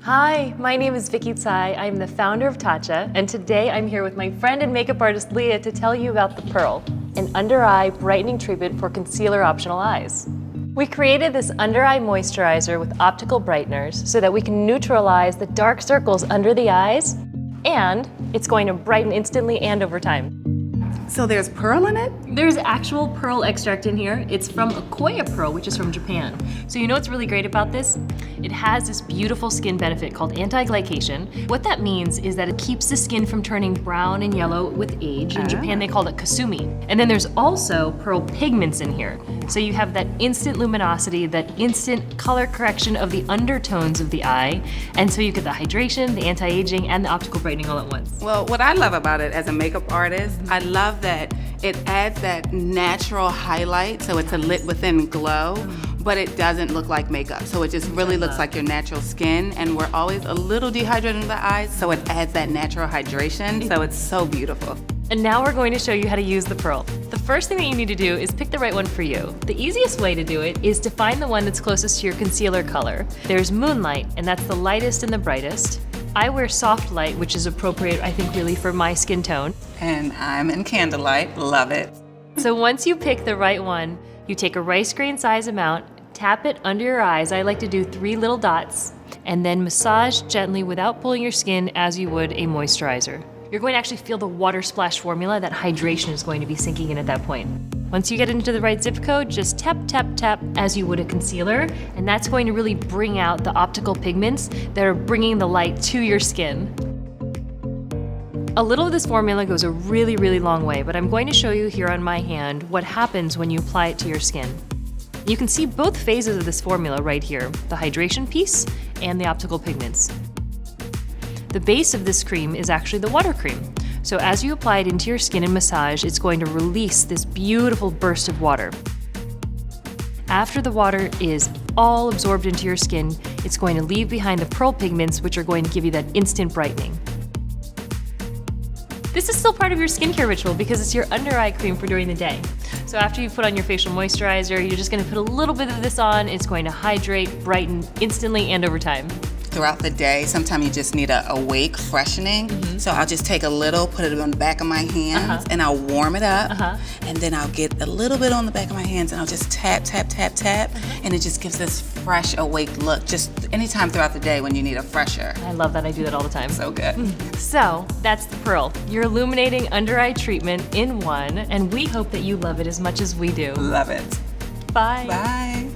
Hi, my name is Vicky Tsai. I'm the founder of Tatcha, and today I'm here with my friend and makeup artist Leah to tell you about the Pearl, an under-eye brightening treatment for concealer optional eyes. We created this under-eye moisturizer with optical brighteners so that we can neutralize the dark circles under the eyes, and it's going to brighten instantly and over time. So there's pearl in it? There's actual pearl extract in here. It's from Akoya pearl, which is from Japan. So you know what's really great about this? It has this beautiful skin benefit called anti-glycation. What that means is that it keeps the skin from turning brown and yellow with age. In Japan, they call it kasumi. And then there's also pearl pigments in here. So you have that instant luminosity, that instant color correction of the undertones of the eye. And so you get the hydration, the anti-aging, and the optical brightening all at once. Well, what I love about it as a makeup artist, I love that it adds that natural highlight, so it's a lit within glow, but it doesn't look like makeup. So it just really looks like your natural skin, and we're always a little dehydrated in the eyes, so it adds that natural hydration, so it's so beautiful. And now we're going to show you how to use the Pearl. The first thing that you need to do is pick the right one for you. The easiest way to do it is to find the one that's closest to your concealer color. There's Moonlight, and that's the lightest and the brightest. I wear Soft Light, which is appropriate, I think, really for my skin tone. And I'm in Candlelight, love it. So once you pick the right one, you take a rice grain size amount, tap it under your eyes. I like to do 3 little dots, and then massage gently without pulling your skin as you would a moisturizer. You're going to actually feel the water splash formula. That hydration is going to be sinking in at that point. Once you get into the right zip code, just tap, tap, tap as you would a concealer, and that's going to really bring out the optical pigments that are bringing the light to your skin. A little of this formula goes a really, really long way, but I'm going to show you here on my hand what happens when you apply it to your skin. You can see both phases of this formula right here, the hydration piece and the optical pigments. The base of this cream is actually the water cream. So as you apply it into your skin and massage, it's going to release this beautiful burst of water. After the water is all absorbed into your skin, it's going to leave behind the pearl pigments, which are going to give you that instant brightening. This is still part of your skincare ritual because it's your under eye cream for during the day. So after you put on your facial moisturizer, you're just going to put a little bit of this on. It's going to hydrate, brighten instantly and over time. Throughout the day, sometimes you just need a awake freshening. So I'll just take a little, put it on the back of my hands, and I'll warm it up. And then I'll get a little bit on the back of my hands, and I'll just tap, tap, tap, tap. And it just gives this fresh, awake look, just anytime throughout the day when you need a fresher. I love that. I do that all the time. So good. So that's the Pearl, your illuminating under eye treatment in one, and we hope that you love it as much as we do. Love it. Bye. Bye.